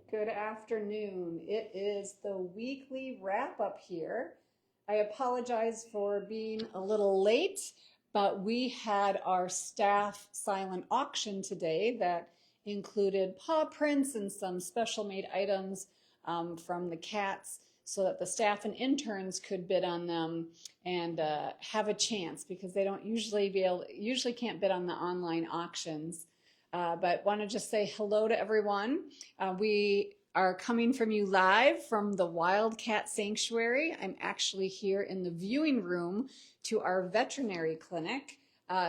Good afternoon. It is the weekly wrap up here. I apologize for being a little late, but we had our staff silent auction today that included paw prints and some special made items from the cats so that the staff and interns could bid on them and have a chance because they don't usually can't bid on the online auctions. But want to just say hello to everyone. We are coming from you live from the Wildcat Sanctuary. I'm actually here in the viewing room to our veterinary clinic.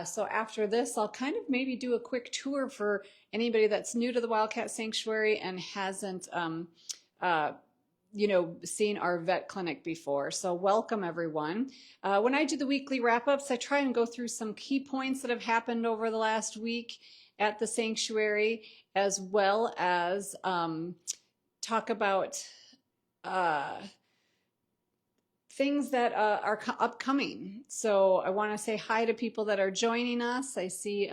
So after this, I'll kind of maybe do a quick tour for anybody that's new to the Wildcat Sanctuary and hasn't seen our vet clinic before. So welcome everyone. When I do the weekly wrap-ups, I try and go through some key points that have happened over the last week at the sanctuary, as well as talk about things that are upcoming. So I want to say hi to people that are joining us. I see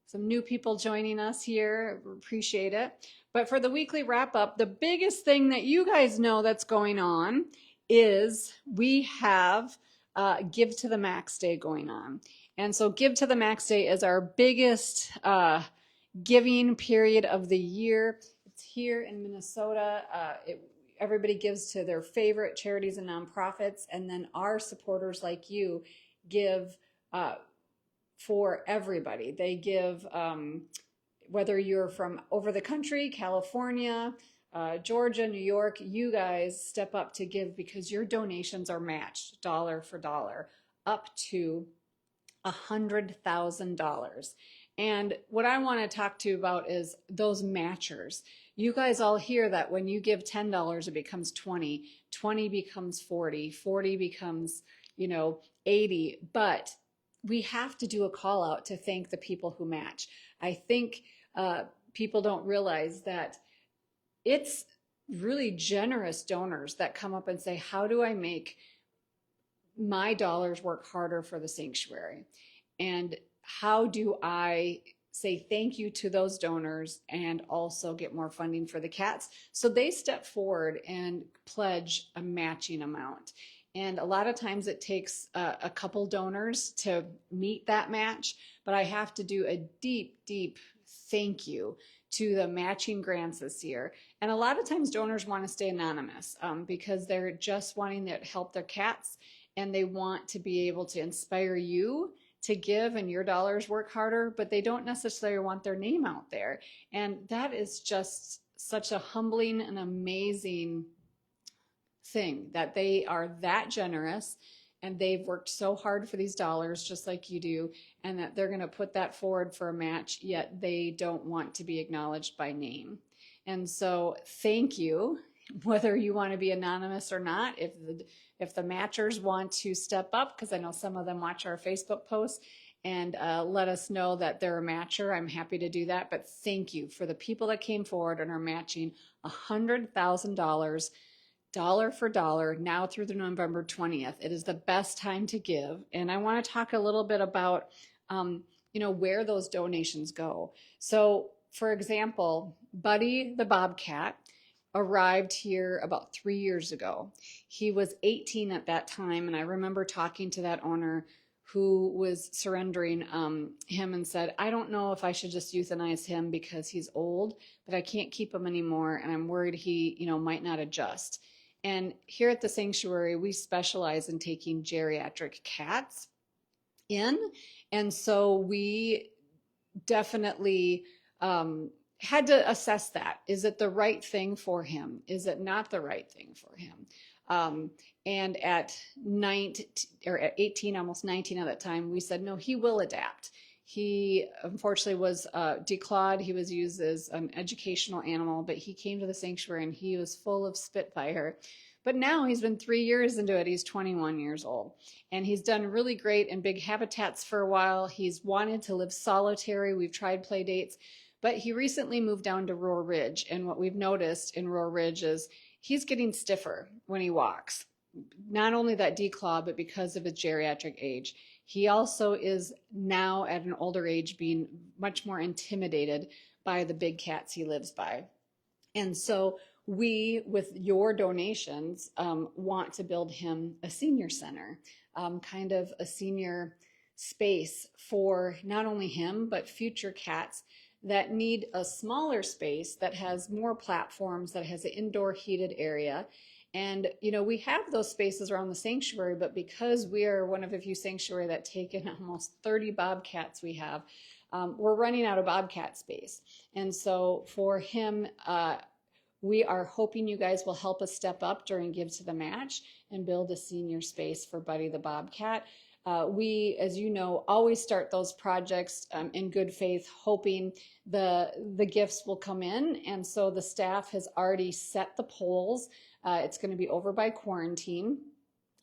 some new people joining us here. Appreciate it. But for the weekly wrap up, the biggest thing that you guys know that's going on is we have Give to the Max Day going on. And so Give to the Max Day is our biggest giving period of the year. It's here in Minnesota. Everybody gives to their favorite charities and nonprofits, and then our supporters like you give for everybody. They give, whether you're from over the country, California, Georgia, New York, you guys step up to give because your donations are matched dollar for dollar up to $100,000. And what I want to talk to you about is those matchers. You guys all hear that when you give $10, it becomes 20, 20 becomes 40, 40 becomes, 80. But we have to do a call out to thank the people who match. I think people don't realize that it's really generous donors that come up and say, how do I make my dollars work harder for the sanctuary? And how do I say thank you to those donors and also get more funding for the cats? So they step forward and pledge a matching amount. And a lot of times it takes a couple donors to meet that match, but I have to do a deep, deep thank you to the matching grants this year. And a lot of times donors want to stay anonymous because they're just wanting to help their cats, and they want to be able to inspire you to give and your dollars work harder, but they don't necessarily want their name out there. And that is just such a humbling and amazing thing that they are that generous and they've worked so hard for these dollars just like you do, and that they're going to put that forward for a match, yet they don't want to be acknowledged by name. And so thank you, whether you want to be anonymous or not. If the matchers want to step up, because I know some of them watch our Facebook posts, and let us know that they're a matcher, I'm happy to do that. But thank you for the people that came forward and are matching $100,000 dollar for dollar now through the November 20th. It is the best time to give. And I want to talk a little bit about where those donations go. So for example, Buddy the Bobcat arrived here about 3 years ago. He was 18 at that time, and I remember talking to that owner who was surrendering him and said, I don't know if I should just euthanize him because he's old, but I can't keep him anymore, and I'm worried he might not adjust. And here at the sanctuary, we specialize in taking geriatric cats in, and so we definitely had to assess that. Is it the right thing for him? Is it not the right thing for him? And at 18, almost 19 at that time, we said, no, he will adapt. He unfortunately was declawed. He was used as an educational animal, but he came to the sanctuary and he was full of spitfire. But now he's been 3 years into it. He's 21 years old, and he's done really great in big habitats for a while. He's wanted to live solitary. We've tried play dates, but he recently moved down to Roar Ridge. And what we've noticed in Roar Ridge is he's getting stiffer when he walks. Not only that declaw, but because of his geriatric age. He also is now at an older age being much more intimidated by the big cats he lives by. And so we, with your donations, want to build him a senior center, kind of a senior space for not only him, but future cats that need a smaller space that has more platforms, that has an indoor heated area. And, you know, we have those spaces around the sanctuary, but because we are one of the few sanctuary that take in almost 30 bobcats we have, we're running out of bobcat space. And so for him, we are hoping you guys will help us step up during Give to the Match and build a senior space for Buddy the Bobcat. We, as you know, always start those projects in good faith, hoping the gifts will come in. And so the staff has already set the polls. It's going to be over by quarantine.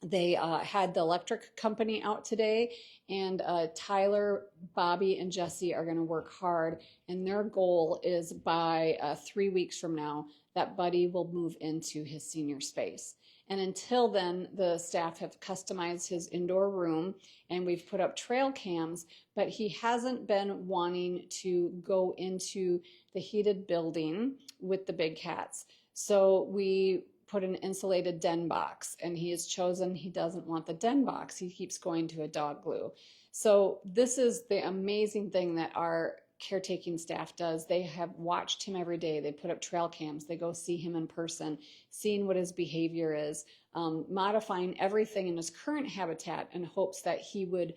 They had the electric company out today, and Tyler, Bobby, and Jesse are going to work hard. And their goal is by 3 weeks from now that Buddy will move into his senior space. And until then, the staff have customized his indoor room, and we've put up trail cams, but he hasn't been wanting to go into the heated building with the big cats. So we put an insulated den box, and he has chosen he doesn't want the den box. He keeps going to a dog glue. So this is the amazing thing that our caretaking staff does. They have watched him every day. They put up trail cams. They go see him in person, seeing what his behavior is, modifying everything in his current habitat in hopes that he would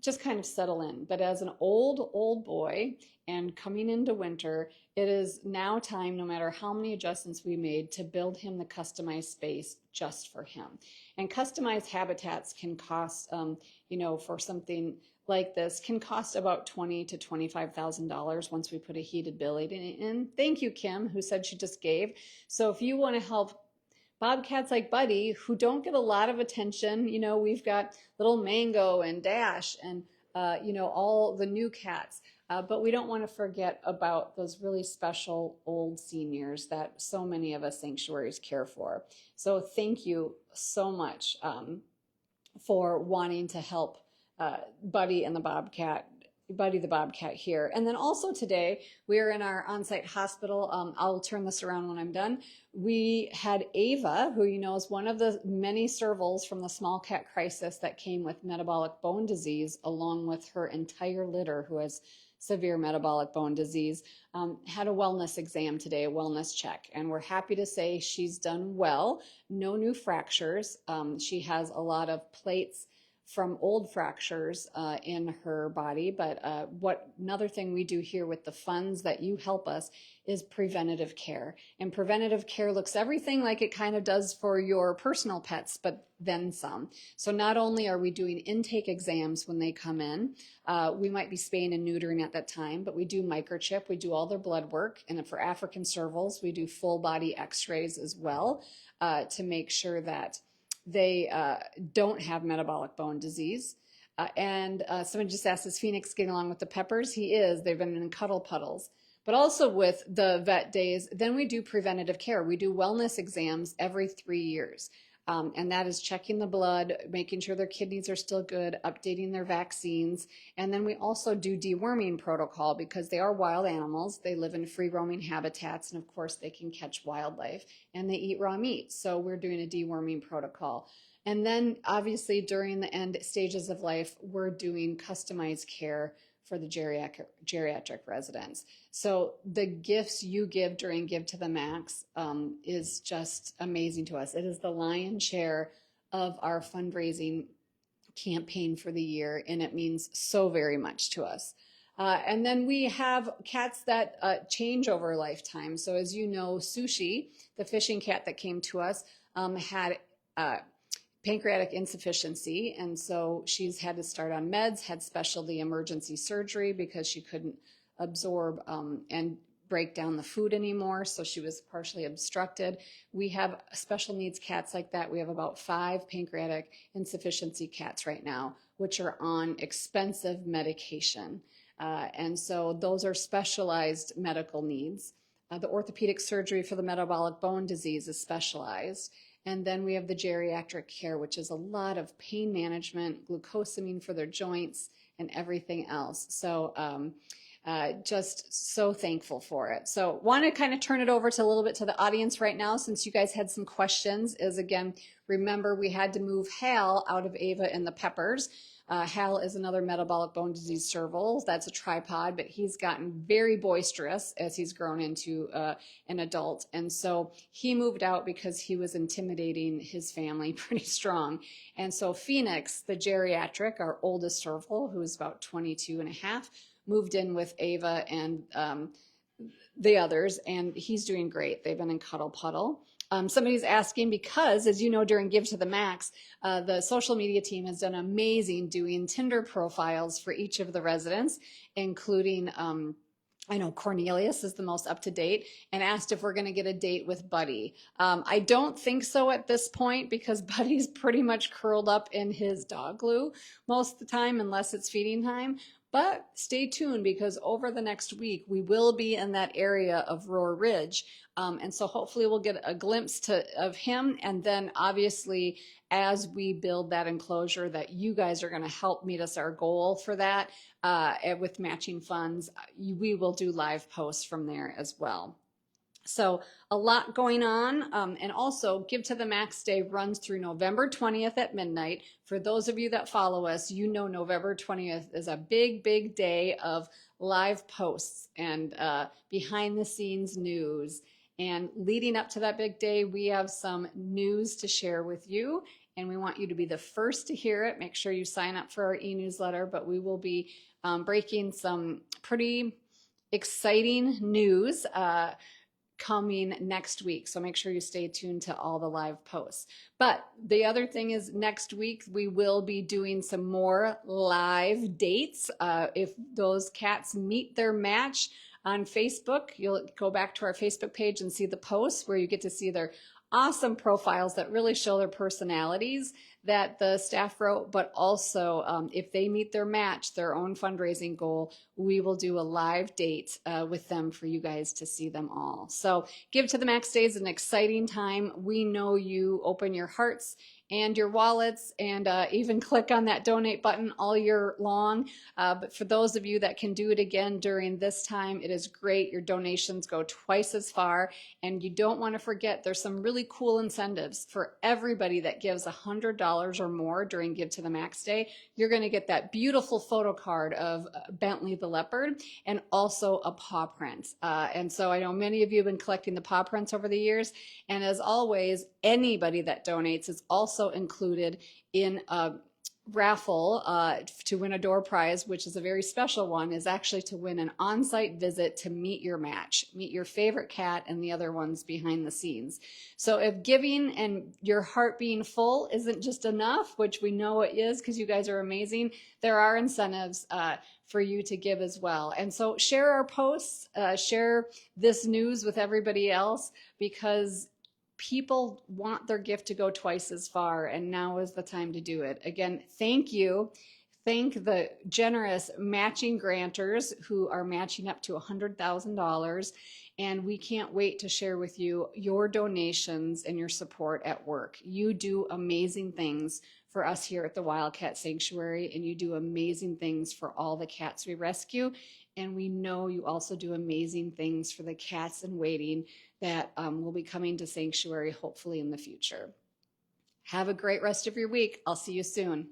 just kind of settle in. But as an old boy and coming into winter, it is now time, no matter how many adjustments we made, to build him the customized space just for him. And customized habitats can cost, you know, for something like this, can cost about $20,000 to $25,000 once we put a heated building in. Thank you, Kim, who said she just gave. So if you want to help bobcats like Buddy, who don't get a lot of attention, you know, we've got little Mango and Dash and, you know, all the new cats. But we don't want to forget about those really special old seniors that so many of us sanctuaries care for. So thank you so much for wanting to help Buddy the Bobcat here. And then also today, we are in our on-site hospital. I'll turn this around when I'm done. We had Ava, who you know is one of the many servals from the small cat crisis that came with metabolic bone disease, along with her entire litter who has severe metabolic bone disease, had a wellness exam today, a wellness check. And we're happy to say she's done well. No new fractures. She has a lot of plates from old fractures in her body. But another thing we do here with the funds that you help us is preventative care. And preventative care looks everything like it kind of does for your personal pets, but then some. So not only are we doing intake exams when they come in, we might be spaying and neutering at that time, but we do microchip, we do all their blood work. And for African servals, we do full body x-rays as well to make sure that they don't have metabolic bone disease. And someone just asked, is Phoenix getting along with the Peppers? He is. They've been in cuddle puddles. But also with the vet days, then we do preventative care. We do wellness exams every 3 years. And that is checking the blood, making sure their kidneys are still good, updating their vaccines. And then we also do deworming protocol because they are wild animals. They live in free roaming habitats. And of course they can catch wildlife and they eat raw meat. So we're doing a deworming protocol. And then obviously during the end stages of life, we're doing customized care for the geriatric residents. So the gifts you give during Give to the Max is just amazing to us. It is the lion's share of our fundraising campaign for the year, and it means so very much to us. And then we have cats that change over a lifetime. So as you know, Sushi, the fishing cat that came to us, had pancreatic insufficiency, and so she's had to start on meds, had specialty emergency surgery because she couldn't absorb and break down the food anymore, so she was partially obstructed. We have special needs cats like that. We have about 5 pancreatic insufficiency cats right now, which are on expensive medication. And so those are specialized medical needs. The orthopedic surgery for the metabolic bone disease is specialized. And then we have the geriatric care, which is a lot of pain management, glucosamine for their joints, and everything else. So Just so thankful for it. So want to kind of turn it over to a little bit to the audience right now, since you guys had some questions. Is again, remember we had to move Hal out of Ava and the Peppers. Hal is another metabolic bone disease serval. That's a tripod, but he's gotten very boisterous as he's grown into an adult. And so he moved out because he was intimidating his family pretty strong. And so Phoenix, the geriatric, our oldest serval, who is about 22 and a half, moved in with Ava and the others, and he's doing great. They've been in Cuddle Puddle. Somebody's asking because, as you know, during Give to the Max, the social media team has done amazing doing Tinder profiles for each of the residents, including I know Cornelius is the most up to date, and asked if we're going to get a date with Buddy. I don't think so at this point, because Buddy's pretty much curled up in his dog glue most of the time, unless it's feeding time. But stay tuned, because over the next week, we will be in that area of Roar Ridge. And so hopefully we'll get a glimpse of him. And then obviously, as we build that enclosure, that you guys are going to help meet us our goal for that with matching funds, we will do live posts from there as well. So a lot going on. And also, Give to the Max Day runs through November 20th at midnight. For those of you that follow us, you know November 20th is a big, big day of live posts and behind the scenes news. And leading up to that big day, we have some news to share with you, and we want you to be the first to hear it. Make sure you sign up for our e-newsletter, but we will be breaking some pretty exciting news coming next week. So make sure you stay tuned to all the live posts. But the other thing is, next week we will be doing some more live dates. If those cats meet their match on Facebook, you'll go back to our Facebook page and see the posts where you get to see their awesome profiles that really show their personalities that the staff wrote, but also if they meet their match, their own fundraising goal, we will do a live date with them for you guys to see them all. So Give to the Max Day is an exciting time. We know you open your hearts and your wallets and even click on that donate button all year long. But for those of you that can do it again during this time, it is great. Your donations go twice as far. And you don't want to forget, there's some really cool incentives for everybody that gives $100 or more during Give to the Max Day. You're going to get that beautiful photo card of Bentley the leopard and also a paw print. And so I know many of you have been collecting the paw prints over the years. And as always, anybody that donates is also included in a raffle to win a door prize, which is a very special one, is actually to win an on-site visit to meet your match, meet your favorite cat and the other ones behind the scenes. So if giving and your heart being full isn't just enough, which we know it is because you guys are amazing, there are incentives for you to give as well. And so share our posts, share this news with everybody else, because people want their gift to go twice as far, and now is the time to do it. Again, thank you. Thank the generous matching grantors who are matching up to $100,000. And we can't wait to share with you your donations and your support at work. You do amazing things for us here at the Wildcat Sanctuary, and you do amazing things for all the cats we rescue. And we know you also do amazing things for the cats in waiting that will be coming to Sanctuary hopefully in the future. Have a great rest of your week. I'll see you soon.